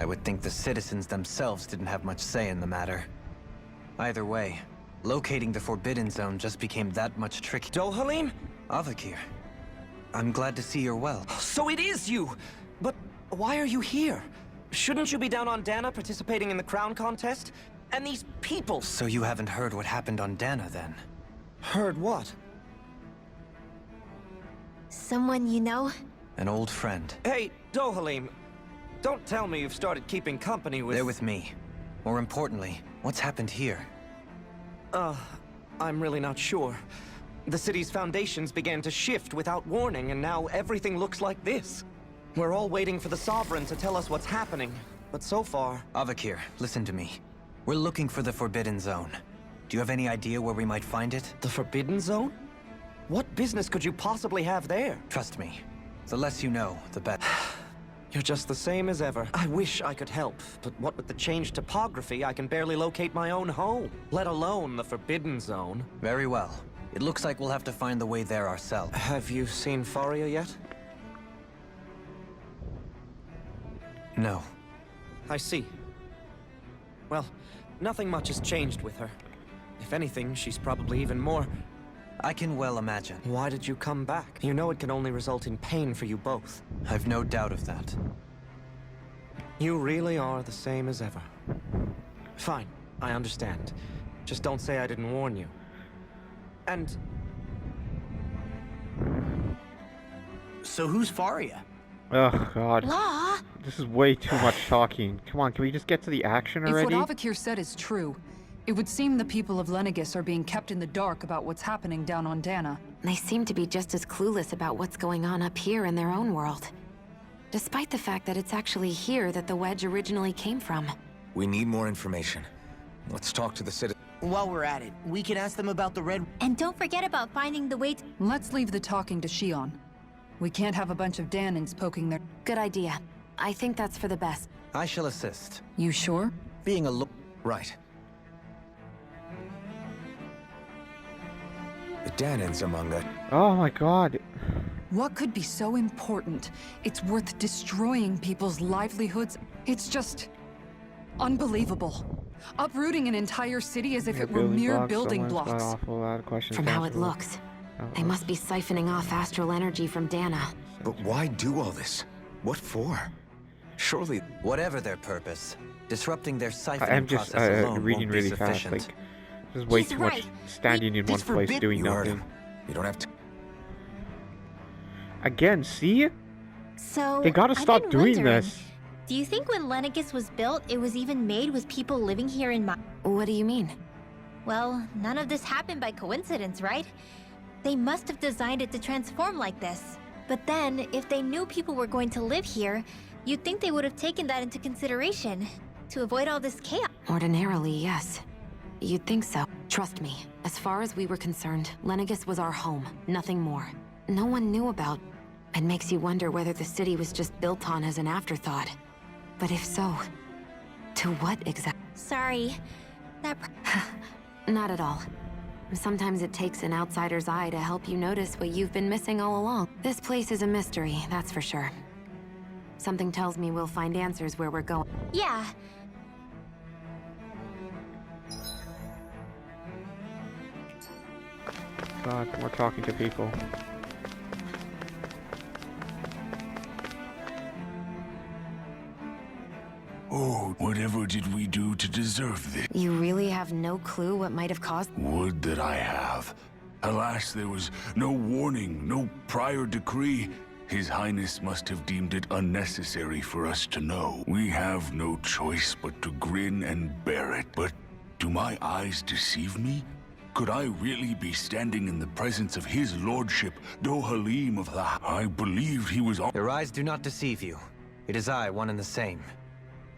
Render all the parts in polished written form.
I would think the citizens themselves didn't have much say in the matter. Either way, locating the Forbidden Zone just became that much trickier. Dohalim? Avakir, I'm glad to see you're well. So it is you! But why are you here? Shouldn't you be down on Dana participating in the crown contest? And these people... So you haven't heard what happened on Dana, then? Heard what? Someone you know? An old friend. Hey, Dohalim, don't tell me you've started keeping company with... They're with me. More importantly, what's happened here? I'm really not sure. The city's foundations began to shift without warning, and now everything looks like this. We're all waiting for the Sovereign to tell us what's happening, but so far... Avakir, listen to me. We're looking for the Forbidden Zone. Do you have any idea where we might find it? The Forbidden Zone? What business could you possibly have there? Trust me. The less you know, the better. You're just the same as ever. I wish I could help, but what with the changed topography, I can barely locate my own home, let alone the Forbidden Zone. Very well. It looks like we'll have to find the way there ourselves. Have you seen Faria yet? No. I see. Well, nothing much has changed with her. If anything, she's probably even more... I can well imagine. Why did you come back? You know it can only result in pain for you both. I've no doubt of that. You really are the same as ever. Fine, I understand. Just don't say I didn't warn you. And... So who's Faria? Oh god. Law? This is way too much talking. Come on, can we just get to the action already? If what Avakir said is true, it would seem the people of Lenegis are being kept in the dark about what's happening down on Dana. They seem to be just as clueless about what's going on up here in their own world. Despite the fact that it's actually here that the wedge originally came from. We need more information. Let's talk to the citizen. While we're at it, we can ask them about the red... And don't forget about finding the way to... Let's leave the talking to Shion. We can't have a bunch of Danins poking their... Good idea. I think that's for the best. I shall assist. You sure? Being a Right. The Danins among us. Oh my god. What could be so important? It's worth destroying people's livelihoods. It's just... unbelievable. Uprooting an entire city as if it were mere building blocks. From how it looks, they must be siphoning off astral energy from Dana. But why do all this? What for? Surely... Whatever their purpose, disrupting their siphoning I'm just process alone reading won't be really fast. sufficient. Like, there's way He's too right. much standing in one It's place forbidden. doing You heard nothing. him. You don't have to... Again, see? So, They gotta I've stop been doing wondering, this. Do you think when Lenegis was built, it was even made with people living here in mind? What do you mean? Well, none of this happened by coincidence, right? They must have designed it to transform like this. But then, if they knew people were going to live here, you'd think they would have taken that into consideration to avoid all this chaos. Ordinarily, yes. You'd think so. Trust me, as far as we were concerned, Lenegis was our home, nothing more. No one knew about. It makes you wonder whether the city was just built on as an afterthought. But if so, to what exactly? Sorry. That Not at all. Sometimes it takes an outsider's eye to help you notice what you've been missing all along. This place is a mystery, that's for sure. Something tells me we'll find answers where we're going. Yeah. God, we're talking to people. Oh, whatever did we do to deserve this? You really have no clue what might have caused... Would that I have. Alas, there was no warning, no prior decree. His Highness must have deemed it unnecessary for us to know. We have no choice but to grin and bear it. But do my eyes deceive me? Could I really be standing in the presence of his lordship, Dohalim of the... I believed he was on... Your eyes do not deceive you. It is I, one and the same.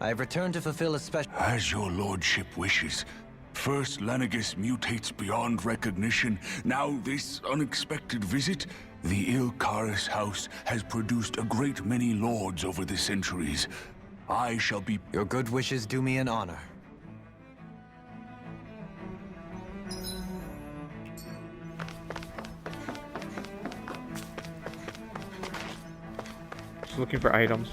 I have returned to fulfill a special... As your lordship wishes. First, Lenegis mutates beyond recognition. Now, this unexpected visit. The Ilkaris house has produced a great many lords over the centuries. I shall be... Your good wishes do me an honor. Just looking for items.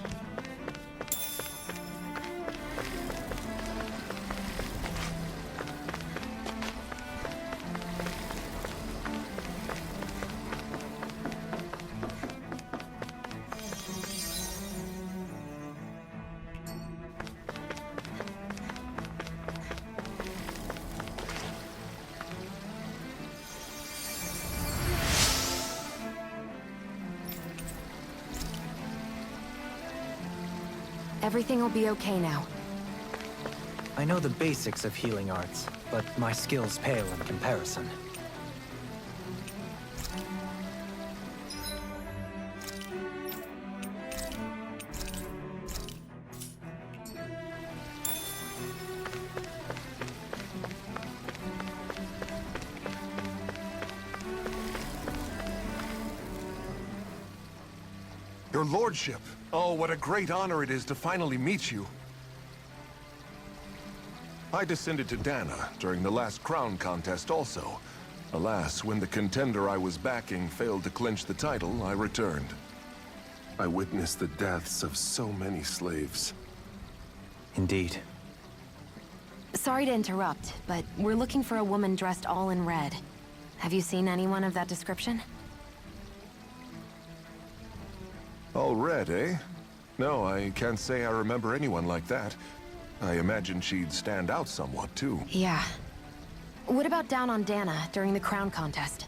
Everything will be okay now. I know the basics of healing arts, but my skills pale in comparison. Your lordship! Oh, what a great honor it is to finally meet you. I descended to Dana during the last crown contest also. Alas, when the contender I was backing failed to clinch the title, I returned. I witnessed the deaths of so many slaves. Indeed. Sorry to interrupt, but we're looking for a woman dressed all in red. Have you seen anyone of that description? All red, eh? No, I can't say I remember anyone like that. I imagine she'd stand out somewhat, too. Yeah. What about down on Dana during the crown contest?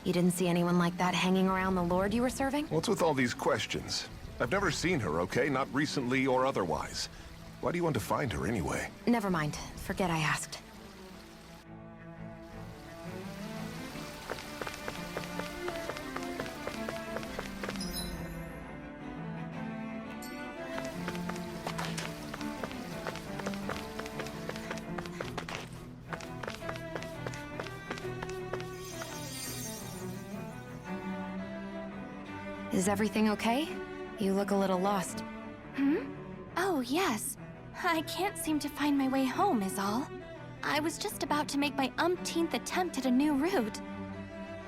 You didn't see anyone like that hanging around the lord you were serving? What's with all these questions? I've never seen her, okay? Not recently or otherwise. Why do you want to find her anyway? Never mind. Forget I asked. Is everything okay? You look a little lost. Oh, yes. I can't seem to find my way home, is all. I was just about to make my umpteenth attempt at a new route.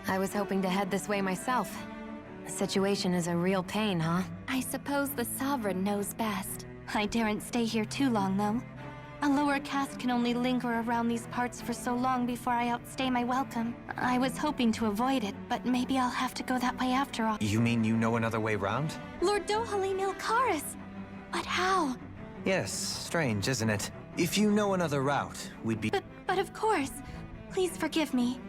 I was hoping to head this way myself. The situation is a real pain, huh? I suppose the Sovereign knows best. I daren't stay here too long, though. A lower caste can only linger around these parts for so long before I outstay my welcome. I was hoping to avoid it, but maybe I'll have to go that way after all. You mean you know another way round? Lord Dohalim Ilkaris! But how? Yes, strange, isn't it? If you know another route, we'd be— But of course. Please forgive me.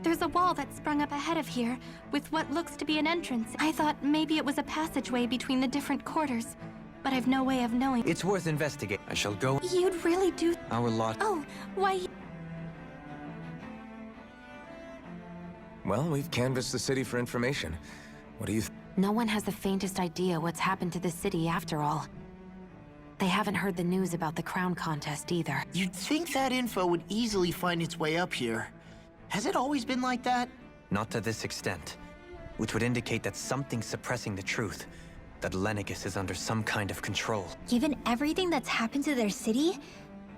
There's a wall that sprung up ahead of here, with what looks to be an entrance. I thought maybe it was a passageway between the different quarters, but I've no way of knowing. It's worth investigating. I shall go— You'd really do— Our lot— Oh, why— Well, we've canvassed the city for information. What do you No one has the faintest idea what's happened to the city after all. They haven't heard the news about the crown contest either. You'd think that info would easily find its way up here. Has it always been like that? Not to this extent, which would indicate that something's suppressing the truth, that Lenegis is under some kind of control. Given everything that's happened to their city,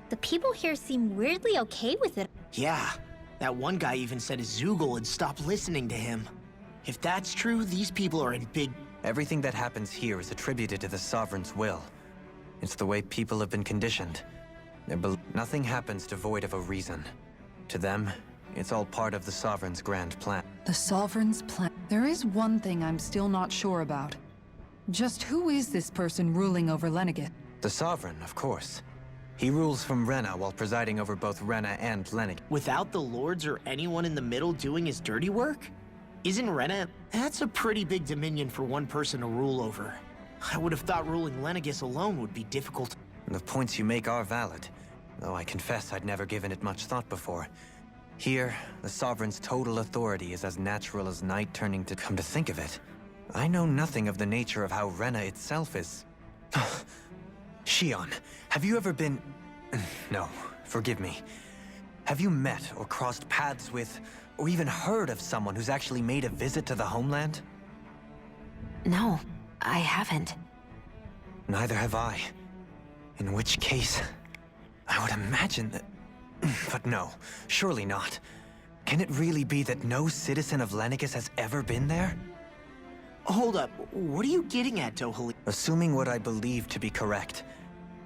the people here seem weirdly okay with it. Yeah. That one guy even said Zoogle had stopped listening to him. If that's true, these people are in big... Everything that happens here is attributed to the Sovereign's will. It's the way people have been conditioned. Nothing happens devoid of a reason. To them, it's all part of the Sovereign's grand plan. The Sovereign's plan. There is one thing I'm still not sure about. Just who is this person ruling over Lenegis? The Sovereign, of course. He rules from Rena while presiding over both Rena and Lenegis. Without the lords or anyone in the middle doing his dirty work? Isn't Rena... That's a pretty big dominion for one person to rule over. I would have thought ruling Lenegis alone would be difficult. The points you make are valid, though I confess I'd never given it much thought before. Here, the Sovereign's total authority is as natural as night turning to— Come to think of it, I know nothing of the nature of how Rena itself is. Shion, have you ever been— No, forgive me. Have you met or crossed paths with, or even heard of someone who's actually made a visit to the homeland? No, I haven't. Neither have I. In which case, I would imagine that— But no, surely not. Can it really be that no citizen of Lenegis has ever been there? Hold up, what are you getting at, Dohalim? Assuming what I believe to be correct,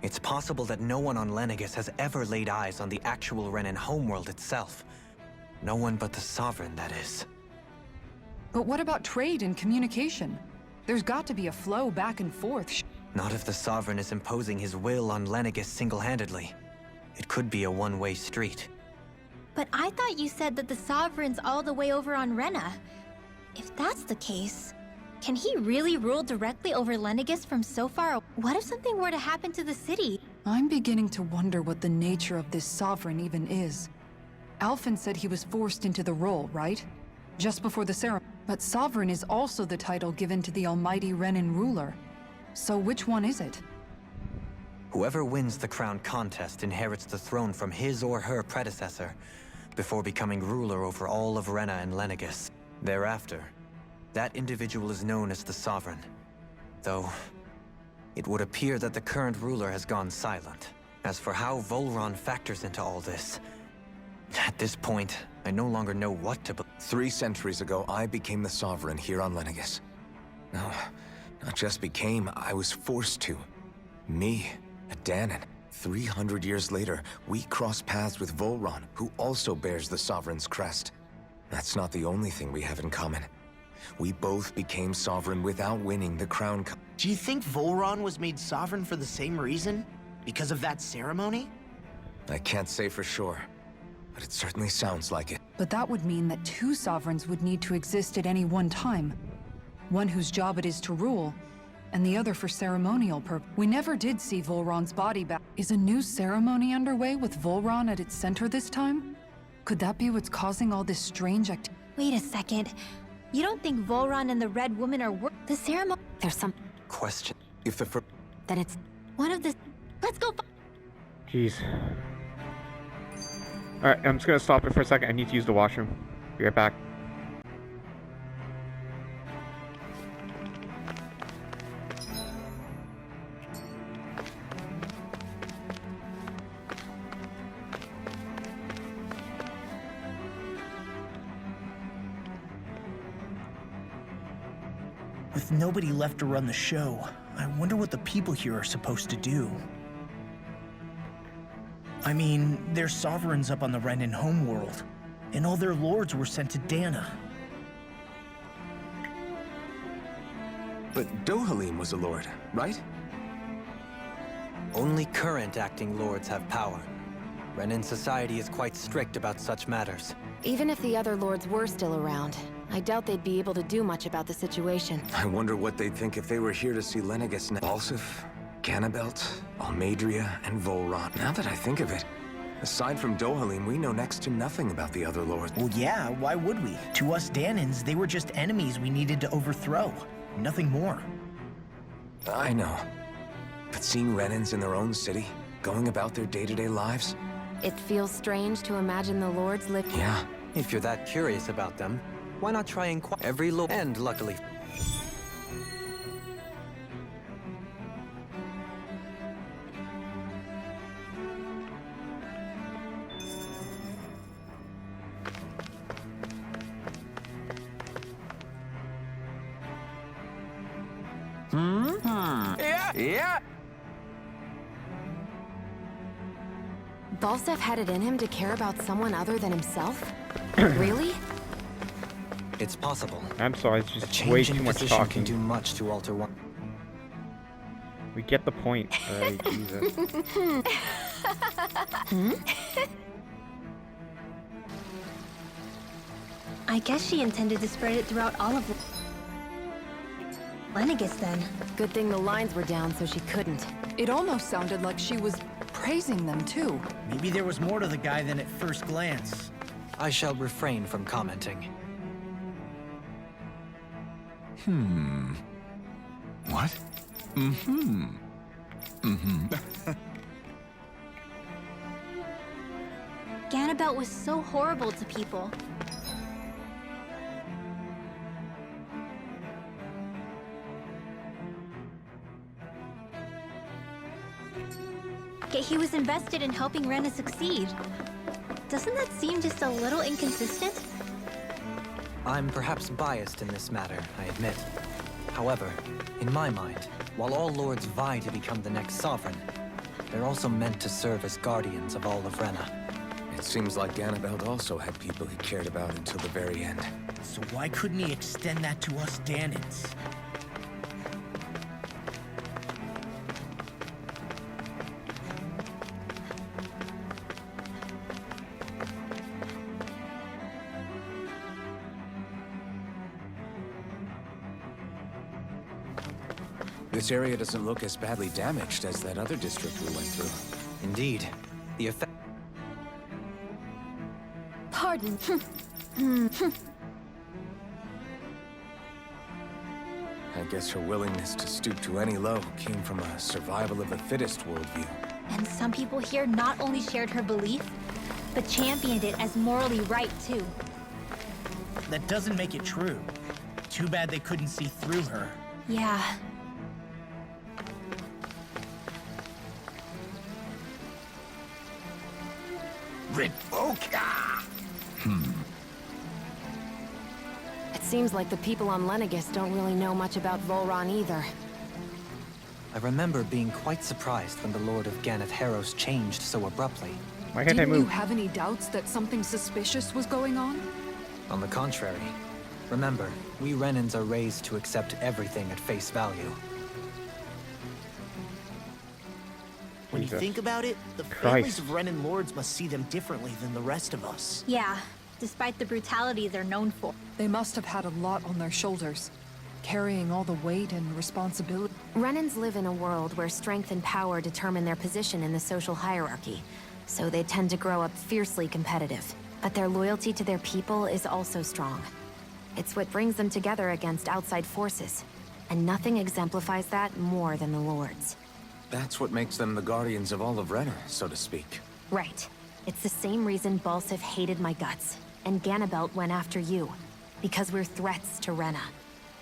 it's possible that no one on Lenegis has ever laid eyes on the actual Renan homeworld itself. No one but the Sovereign, that is. But what about trade and communication? There's got to be a flow back and forth. Not if the Sovereign is imposing his will on Lenegis single-handedly. It could be a one-way street. But I thought you said that the Sovereign's all the way over on Rena. If that's the case, Can he really rule directly over Lenegis from so far? What if something were to happen to the city? I'm beginning to wonder what the nature of this sovereign even is. Alphen said he was forced into the role, right? Just before the ceremony. But sovereign is also the title given to the almighty Renan ruler. So which one is it? Whoever wins the crown contest inherits the throne from his or her predecessor, before becoming ruler over all of Rena and Lenegis. Thereafter, that individual is known as the Sovereign. Though, it would appear that the current ruler has gone silent. As for how Volron factors into all this, at this point, I no longer know what to believe. 3 centuries ago, I became the Sovereign here on Lenegis. No, not just became, I was forced to. Me, a Dahnan. 300 years later, we cross paths with Volron, who also bears the Sovereign's crest. That's not the only thing we have in common. We both became Sovereign without winning the crown. Do you think Volron was made sovereign for the same reason? Because of that ceremony? I can't say for sure, but it certainly sounds like it. But that would mean that 2 sovereigns would need to exist at any one time. One whose job it is to rule, and the other for ceremonial purpose. We never did see Volron's body back. Is a new ceremony underway with Volron at its center this time? Could that be what's causing all this strange activity? Wait a second. You don't think Volron and the Red Woman are the ceremony? There's some... Question. If the Then it's... One of the... Let's go. Jeez. Alright, I'm just gonna stop it for a second. I need to use the washroom. Be right back. With nobody left to run the show, I wonder what the people here are supposed to do. I mean, there's sovereigns up on the Renan homeworld, and all their lords were sent to Dahna. But Dohalim was a lord, right? Only current acting lords have power. Renan society is quite strict about such matters. Even if the other lords were still around, I doubt they'd be able to do much about the situation. I wonder what they'd think if they were here to see Lenegis now. Balsif, Ganabelt, Almadria, and Volron. Now that I think of it, aside from Dohalim, we know next to nothing about the other lords. Well, yeah, why would we? To us Dahnans, they were just enemies we needed to overthrow. Nothing more. I know. But seeing Renans in their own city, going about their day-to-day lives... It feels strange to imagine the lords live... Yeah. If you're that curious about them, why not try every lord? And luckily... Yeah! Balsef had it in him to care about someone other than himself? Really? It's possible. I'm sorry, it's A just change way in too much position talking. can do much to alter one. We get the point. Alright, Jesus. I guess she intended to spread it throughout all of Lenegis then. Good thing the lines were down so she couldn't. It almost sounded like she was praising them too. Maybe there was more to the guy than at first glance. I shall refrain from commenting. What? Ganabelt was so horrible to people. Yet he was invested in helping Rena succeed. Doesn't that seem just a little inconsistent? I'm perhaps biased in this matter, I admit. However, in my mind, while all lords vie to become the next sovereign, they're also meant to serve as guardians of all of Rena. It seems like Ganabelt also had people he cared about until the very end. So why couldn't he extend that to us Dahnans? This area doesn't look as badly damaged as that other district we went through. Indeed. The effect... Pardon. I guess her willingness to stoop to any low came from a survival of the fittest worldview. And some people here not only shared her belief, but championed it as morally right too. That doesn't make it true. Too bad they couldn't see through her. Yeah. Revoca! It seems like the people on Lenegis don't really know much about Volron either. I remember being quite surprised when the Lord of Ganeth Haros changed so abruptly. Why can't I Didn't you move? have any doubts that something suspicious was going on? On the contrary. Remember, we Renans are raised to accept everything at face value. When you Jesus think about it, the families of Renan lords must see them differently than the rest of us. Yeah, despite the brutality they're known for. They must have had a lot on their shoulders, carrying all the weight and responsibility. Renans live in a world where strength and power determine their position in the social hierarchy, so they tend to grow up fiercely competitive. But their loyalty to their people is also strong. It's what brings them together against outside forces, and nothing exemplifies that more than the Lords. That's what makes them the guardians of all of Rena, so to speak. Right. It's the same reason Balsif hated my guts, and Ganabelt went after you. Because we're threats to Rena.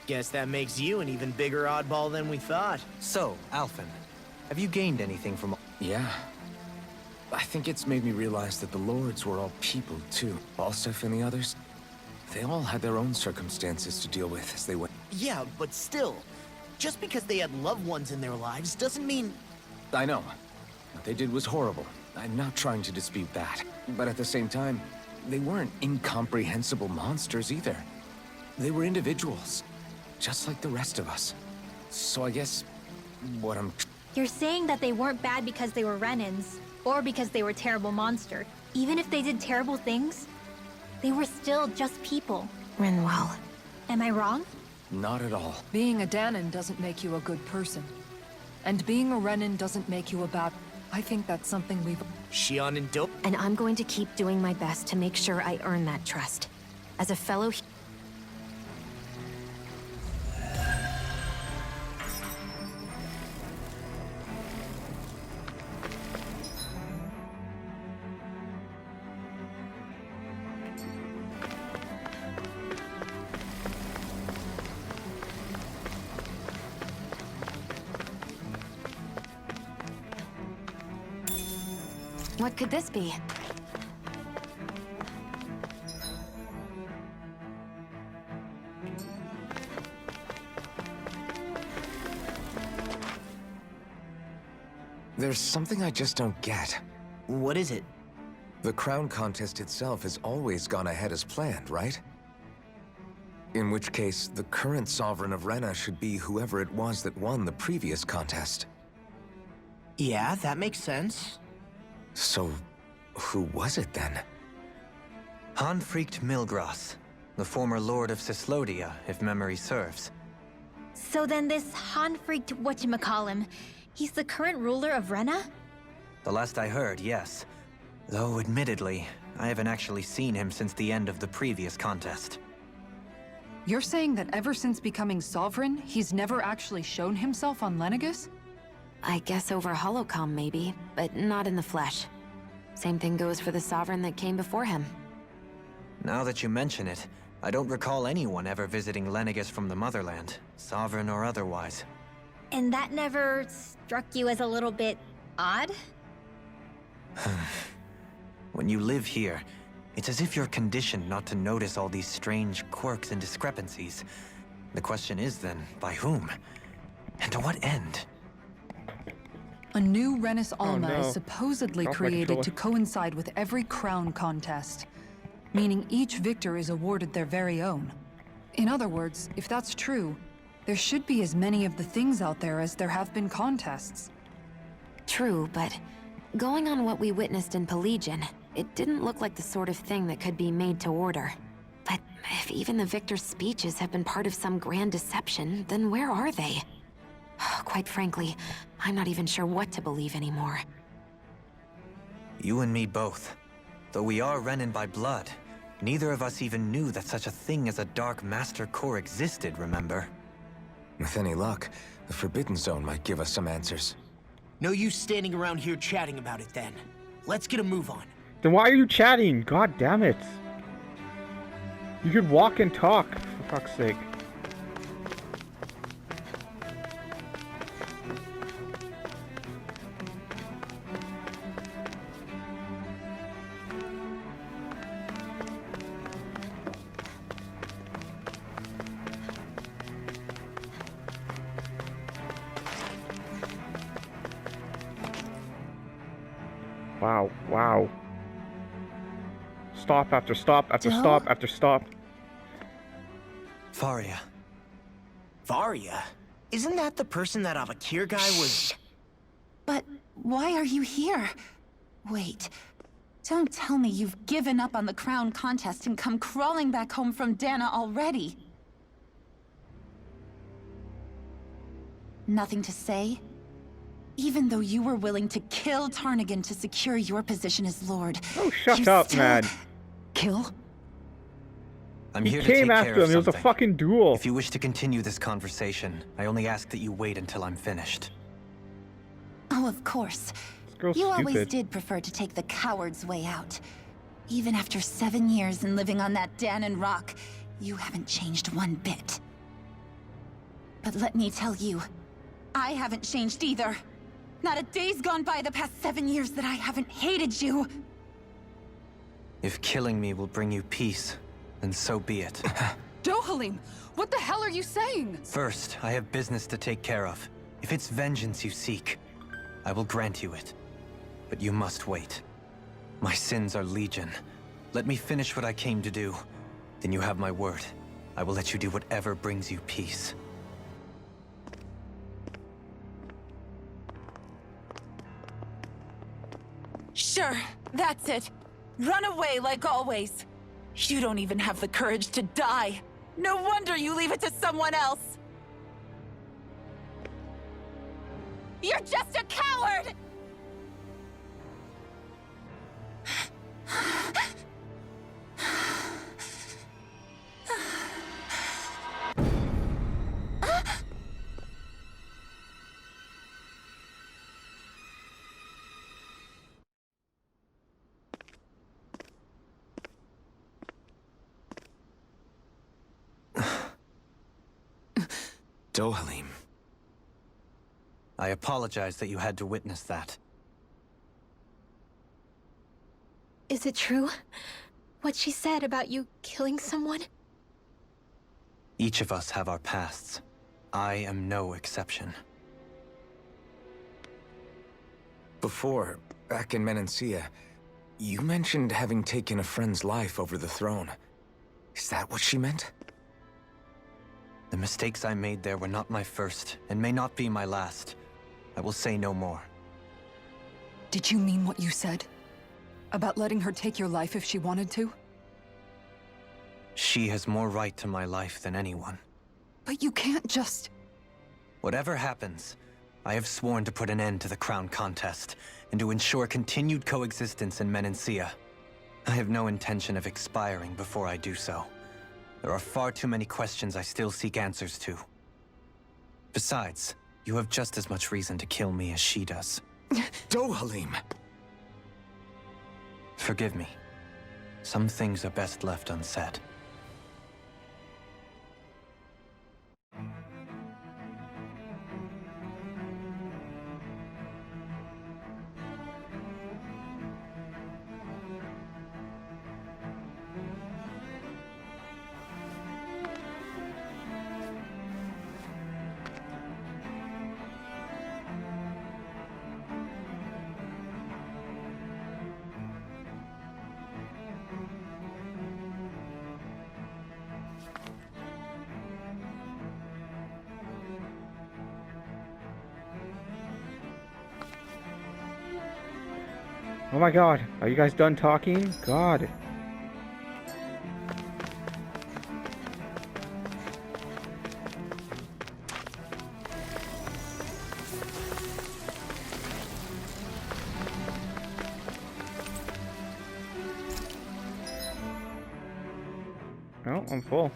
Guess that makes you an even bigger oddball than we thought. So, Alphen, have you gained anything from... Yeah. I think it's made me realize that the Lords were all people, too. Balsif and the others, they all had their own circumstances to deal with as they went. Yeah, but still, just because they had loved ones in their lives doesn't mean... I know. What they did was horrible. I'm not trying to dispute that. But at the same time, they weren't incomprehensible monsters either. They were individuals, just like the rest of us. So I guess what I'm... You're saying that they weren't bad because they were Renans, or because they were terrible monsters. Even if they did terrible things, they were still just people. Rinwell. Am I wrong? Not at all. Being a Danon doesn't make you a good person. And being a Renan doesn't make you a bad... I think that's something we've... Shion and Dope. And I'm going to keep doing my best to make sure I earn that trust. As a fellow... What could this be? There's something I just don't get. What is it? The crown contest itself has always gone ahead as planned, right? In which case, the current Sovereign of Rena should be whoever it was that won the previous contest. Yeah, that makes sense. So, who was it then? Hanfried Milgras, the former Lord of Cyslodia, if memory serves. So then this Hanfried whatchamacallem, he's the current ruler of Rena? The last I heard, yes. Though, admittedly, I haven't actually seen him since the end of the previous contest. You're saying that ever since becoming Sovereign, he's never actually shown himself on Lenegis? I guess over Holocom maybe, but not in the flesh. Same thing goes for the Sovereign that came before him. Now that you mention it, I don't recall anyone ever visiting Lenegis from the motherland, Sovereign or otherwise. And that never struck you as a little bit odd? When you live here, it's as if you're conditioned not to notice all these strange quirks and discrepancies. The question is then, by whom? And to what end? A new Renis Alma no. is supposedly Off my created controller. to coincide with every crown contest, meaning each victor is awarded their very own. In other words, if that's true, there should be as many of the things out there as there have been contests. True, but going on what we witnessed in Pelagian, it didn't look like the sort of thing that could be made to order. But if even the victor's speeches have been part of some grand deception, then where are they? Quite frankly, I'm not even sure what to believe anymore. You and me both. Though we are Renan by blood, neither of us even knew that such a thing as a Dark Master Core existed, remember? With any luck, the Forbidden Zone might give us some answers. No use standing around here chatting about it then. Let's get a move on. Then why are you chatting? God damn it. You could walk and talk, for fuck's sake. Wow, wow. Stop after stop after stop after stop. Faria. Varia? Isn't that the person that Avakir guy was... But why are you here? Wait. Don't tell me you've given up on the crown contest and come crawling back home from Dana already. Nothing to say? Even though you were willing to kill Tarnigan to secure your position as Lord. Oh, shut up, man. Kill? I'm He here to came take after care of him. It was a something. fucking duel. If you wish to continue this conversation, I only ask that you wait until I'm finished. Oh, of course. This girl's You always stupid. did prefer to take the coward's way out. Even after 7 years and living on that Danon rock, you haven't changed one bit. But let me tell you, I haven't changed either. Not a day's gone by the past 7 years that I haven't hated you. If killing me will bring you peace, then so be it. Dohalim, what the hell are you saying? First, I have business to take care of. If it's vengeance you seek, I will grant you it. But you must wait. My sins are legion. Let me finish what I came to do. Then you have my word. I will let you do whatever brings you peace. Sure, that's it. Run away like always. You don't even have the courage to die. No wonder you leave it to someone else. You're just a coward! Dohalim. I apologize that you had to witness that. Is it true? What she said about you killing someone? Each of us have our pasts. I am no exception. Before, back in Menancia, you mentioned having taken a friend's life over the throne. Is that what she meant? The mistakes I made there were not my first, and may not be my last. I will say no more. Did you mean what you said? About letting her take your life if she wanted to? She has more right to my life than anyone. But you can't just... Whatever happens, I have sworn to put an end to the crown contest, and to ensure continued coexistence in Menancia. I have no intention of expiring before I do so. There are far too many questions I still seek answers to. Besides, you have just as much reason to kill me as she does. Dohalim! Forgive me. Some things are best left unsaid. Oh my god, are you guys done talking? God. I'm full.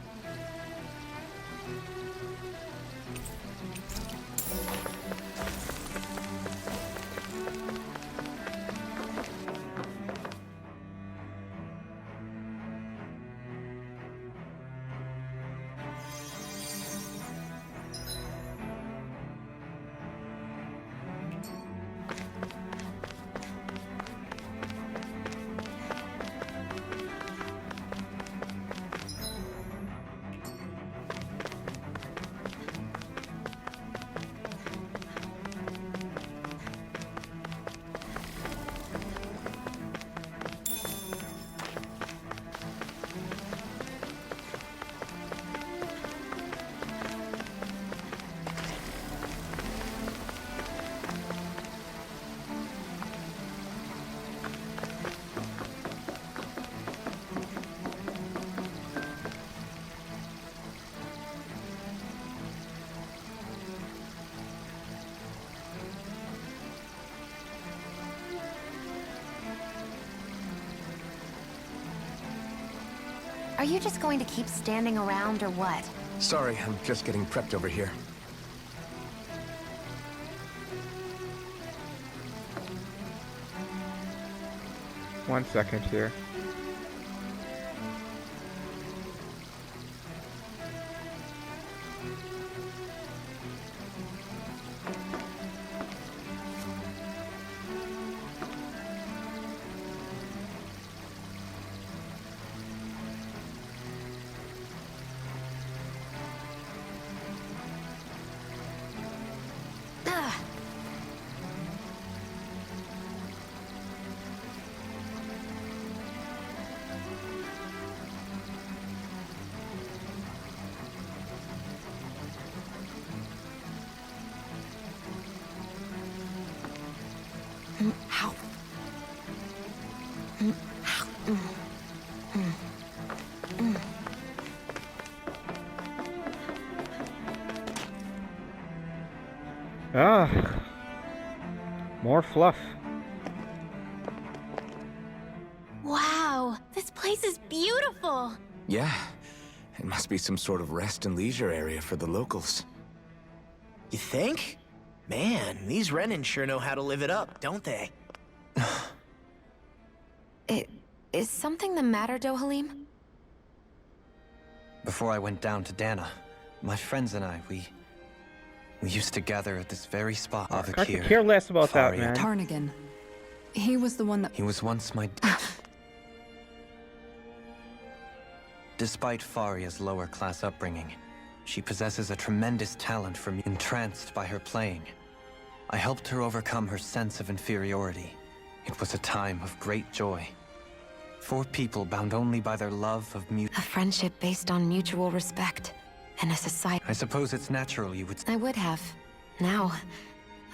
Are you just going to keep standing around or what? Sorry, I'm just getting prepped over here. One second here. More fluff. Wow, this place is beautiful. Yeah, it must be some sort of rest and leisure area for the locals. You think? Man, these Renan sure know how to live it up, don't they? Is something the matter, Dohalim? Before I went down to Dana, my friends and I, we used to gather at this very spot. I could care less about that, man. Tarnigan. He was the one that... He was once my... Despite Faria's lower class upbringing, she possesses a tremendous talent for me. Entranced by her playing, I helped her overcome her sense of inferiority. It was a time of great joy. 4 people bound only by their love of A friendship based on mutual respect. And a society... I suppose it's natural you would... I would have. Now,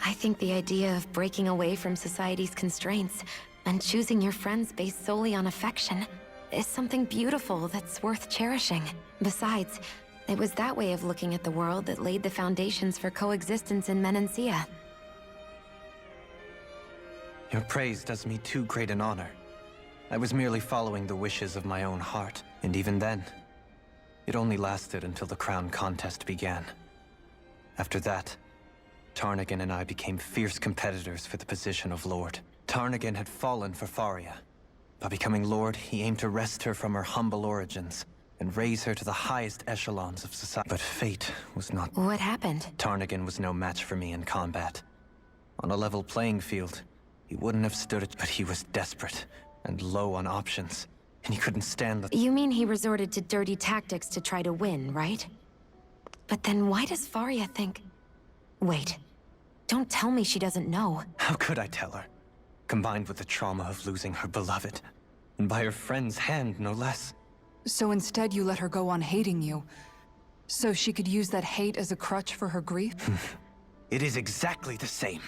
I think the idea of breaking away from society's constraints and choosing your friends based solely on affection is something beautiful that's worth cherishing. Besides, it was that way of looking at the world that laid the foundations for coexistence in Menancia. Your praise does me too great an honor. I was merely following the wishes of my own heart, and even then, it only lasted until the crown contest began. After that, Tarnigan and I became fierce competitors for the position of Lord. Tarnigan had fallen for Faria. By becoming Lord, he aimed to wrest her from her humble origins and raise her to the highest echelons of society. But fate was not... What happened? Tarnigan was no match for me in combat. On a level playing field, he wouldn't have stood it, but he was desperate and low on options. And he couldn't stand the... You mean he resorted to dirty tactics to try to win, right? But then why does Faria think... Wait. Don't tell me she doesn't know. How could I tell her? Combined with the trauma of losing her beloved. And by her friend's hand, no less. So instead you let her go on hating you. So she could use that hate as a crutch for her grief? It is exactly the same.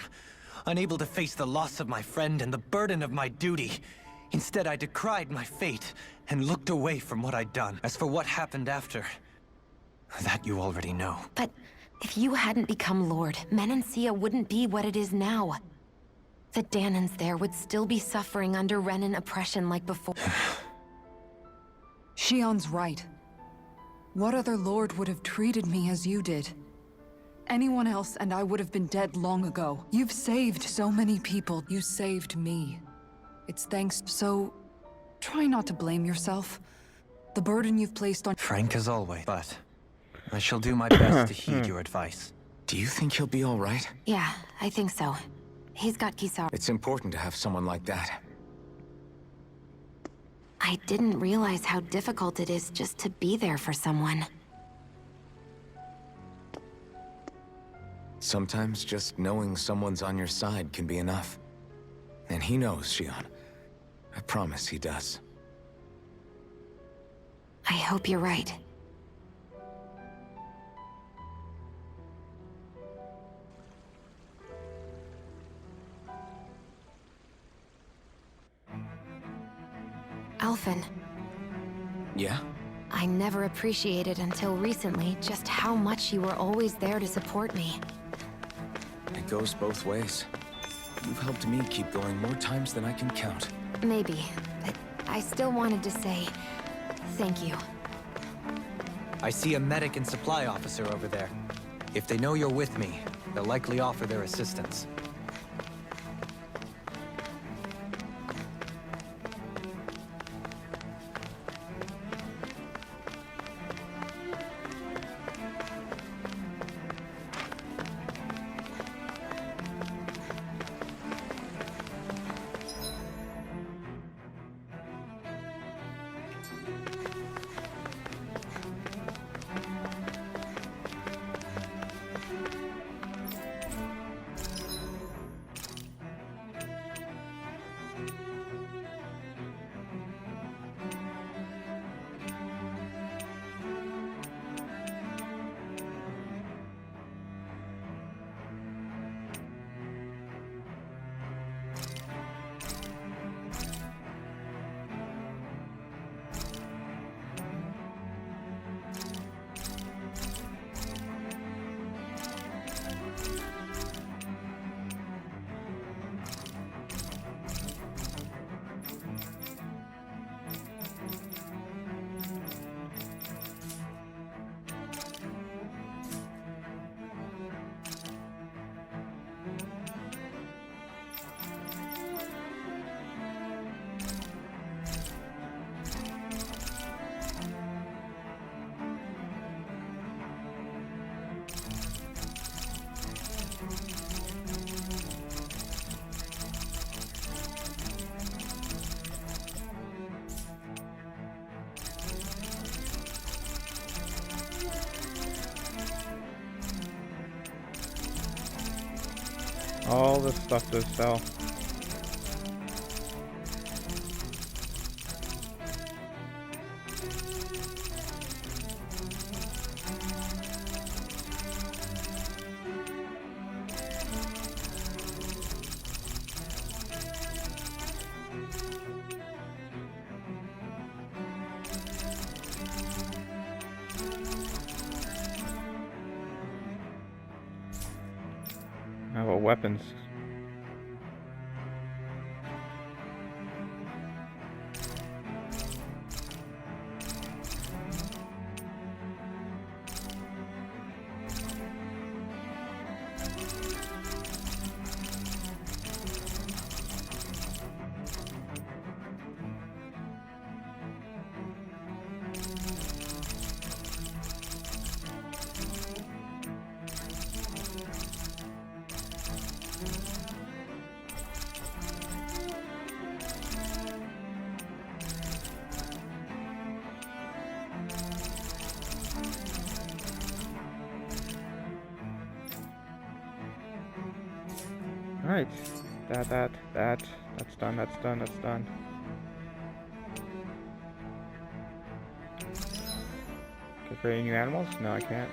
Unable to face the loss of my friend and the burden of my duty. Instead, I decried my fate and looked away from what I'd done. As for what happened after, that you already know. But if you hadn't become Lord, Menancia wouldn't be what it is now. The Danans there would still be suffering under Renan oppression like before. Shion's right. What other lord would have treated me as you did? Anyone else and I would have been dead long ago. You've saved so many people. You saved me. It's thanks, so try not to blame yourself. The burden you've placed on— Frank as always, but I shall do my best to heed your advice. Do you think he'll be all right? Yeah, I think so. He's got Kisara. It's important to have someone like that. I didn't realize how difficult it is just to be there for someone. Sometimes just knowing someone's on your side can be enough. And he knows, Xion. I promise he does. I hope you're right. Alphen, Yeah? I never appreciated until recently just how much you were always there to support me. It goes both ways. You've helped me keep going more times than I can count. Maybe, but I still wanted to say thank you. I see a medic and supply officer over there. If they know you're with me, they'll likely offer their assistance. All this stuff to sell. How about weapons? Alright. That's done, that's done. Can I create new animals? No, I can't.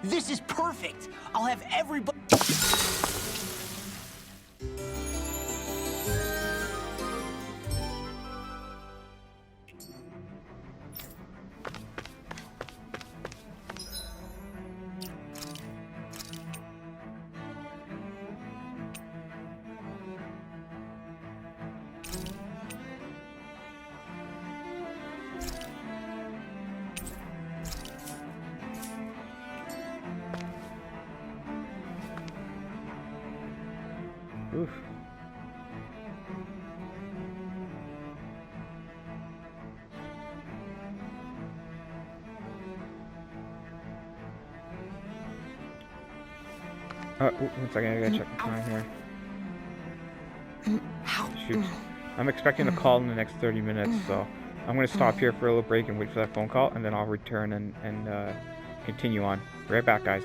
This is perfect! I'll have everybody... Oof. One second, I gotta check the time here. Shoot. I'm expecting a call in the next 30 minutes, so I'm gonna stop here for a little break and wait for that phone call, and then I'll return and continue on. Right back, guys.